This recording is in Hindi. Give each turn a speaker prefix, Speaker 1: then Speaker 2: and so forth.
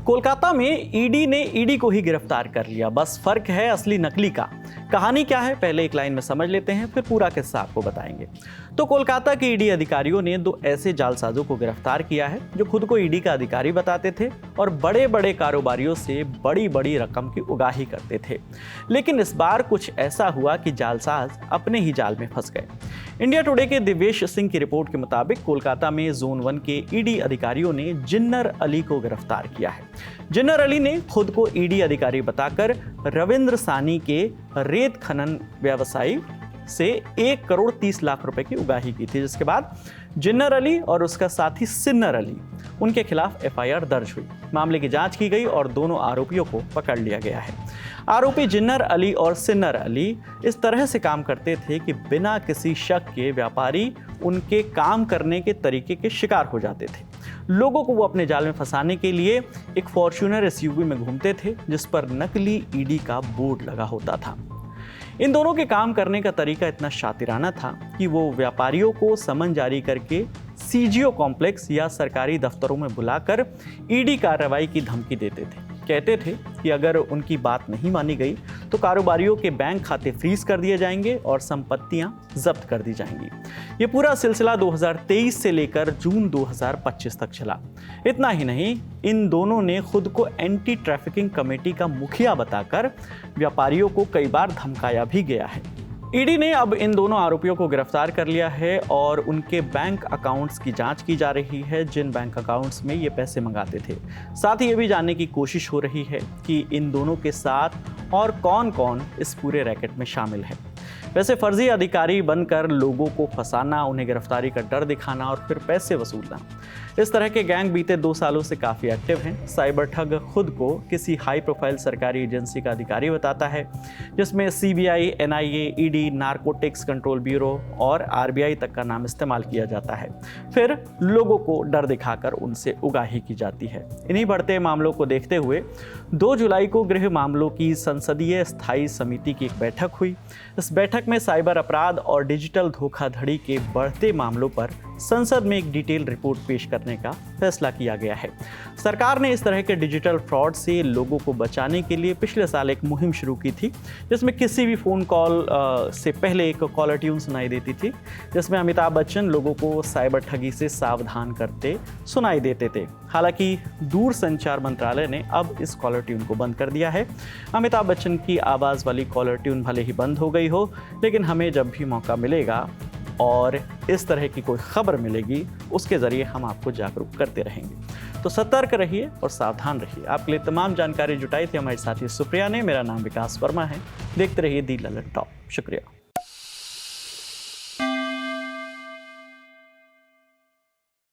Speaker 1: कोलकाता में ईडी ने ईडी को ही गिरफ्तार कर लिया, बस फर्क है असली नकली का। कहानी क्या है पहले एक लाइन में समझ लेते हैं, फिर पूरा किस्सा आपको बताएंगे। तो कोलकाता के ईडी अधिकारियों ने दो ऐसे जालसाजों को गिरफ्तार किया है जो खुद को ईडी का अधिकारी बताते थे और बड़े बड़े कारोबारियों से बड़ी बड़ी रकम की उगाही करते थे। लेकिन इस बार कुछ ऐसा हुआ कि जालसाज अपने ही जाल में फंस गए। इंडिया टुडे के दिवेश सिंह की रिपोर्ट के मुताबिक कोलकाता में जोन 1 के ईडी अधिकारियों ने जिन्नर अली को गिरफ्तार किया है। जिन्नर अली ने खुद को ईडी अधिकारी बताकर रविंद्र सानी के रेत खनन व्यवसायी से 1 करोड़ 30 लाख रुपए की उगाही की थी, जिसके बाद जिन्नर अली और उसका साथी सिन्नर अली उनके खिलाफ एफआईआर दर्ज हुई। मामले की जांच की गई और दोनों आरोपियों को पकड़ लिया गया है। आरोपी जिन्नर अली और सिन्नर अली इस तरह से काम करते थे कि बिना किसी शक के व्यापारी उनके काम करने के तरीके के शिकार हो जाते थे। लोगों को वो अपने जाल में फंसाने के लिए एक फॉर्च्यूनर एसयूवी में घूमते थे जिस पर नकली ईडी का बोर्ड लगा होता था। इन दोनों के काम करने का तरीका इतना शातिराना था कि वो व्यापारियों को समन जारी करके सीजीओ कॉम्प्लेक्स या सरकारी दफ्तरों में बुलाकर ईडी कार्रवाई की धमकी देते थे। कहते थे कि अगर उनकी बात नहीं मानी गई तो कारोबारियों के बैंक खाते फ्रीज कर दिए जाएंगे और संपत्तियां जब्त कर दी जाएंगी। ये पूरा सिलसिला 2023 से लेकर जून 2025 तक चला। इतना ही नहीं, इन दोनों ने खुद को एंटी ट्रैफिकिंग कमेटी का मुखिया बताकर व्यापारियों को कई बार धमकाया भी गया है। ईडी ने अब इन दोनों आरोपियों को गिरफ्तार कर लिया है और उनके बैंक अकाउंट्स की जांच की जा रही है, जिन बैंक अकाउंट्स में ये पैसे मंगाते थे। साथ ही ये भी जानने की कोशिश हो रही है कि इन दोनों के साथ और कौन कौन इस पूरे रैकेट में शामिल है। वैसे फर्जी अधिकारी बनकर लोगों को फंसाना, उन्हें गिरफ्तारी का डर दिखाना और फिर पैसे वसूलना, इस तरह के गैंग बीते 2 सालों से काफ़ी एक्टिव हैं। साइबर ठग खुद को किसी हाई प्रोफाइल सरकारी एजेंसी का अधिकारी बताता है, जिसमें CBI, NIA, ED, narcotics control bureau और आरबीआई तक का नाम इस्तेमाल किया जाता है। फिर लोगों को डर दिखाकर उनसे उगाही की जाती है। इन्हीं बढ़ते मामलों को देखते हुए 2 जुलाई को गृह मामलों की संसदीय स्थायी समिति की एक बैठक हुई। इस बैठक में साइबर अपराध और डिजिटल धोखाधड़ी के बढ़ते मामलों पर संसद में एक डिटेल रिपोर्ट पेश करने का फैसला किया गया है। सरकार ने इस तरह के डिजिटल फ्रॉड से लोगों को बचाने के लिए पिछले साल एक मुहिम शुरू की थी, जिसमें किसी भी फ़ोन कॉल से पहले एक कॉलर ट्यून सुनाई देती थी, जिसमें अमिताभ बच्चन लोगों को साइबर ठगी से सावधान करते सुनाई देते थे। हालांकि दूरसंचार मंत्रालय ने अब इस कॉलर ट्यून को बंद कर दिया है। अमिताभ बच्चन की आवाज़ वाली कॉलर ट्यून भले ही बंद हो गई हो, लेकिन हमें जब भी मौका मिलेगा और इस तरह की कोई खबर मिलेगी, उसके ज़रिए हम आपको जागरूक करते रहेंगे। तो सतर्क रहिए और सावधान रहिए। आपके लिए तमाम जानकारी जुटाई थी हमारी साथी सुप्रिया ने। मेरा नाम विकास वर्मा है। देखते रहिए दी ललन टॉप। शुक्रिया।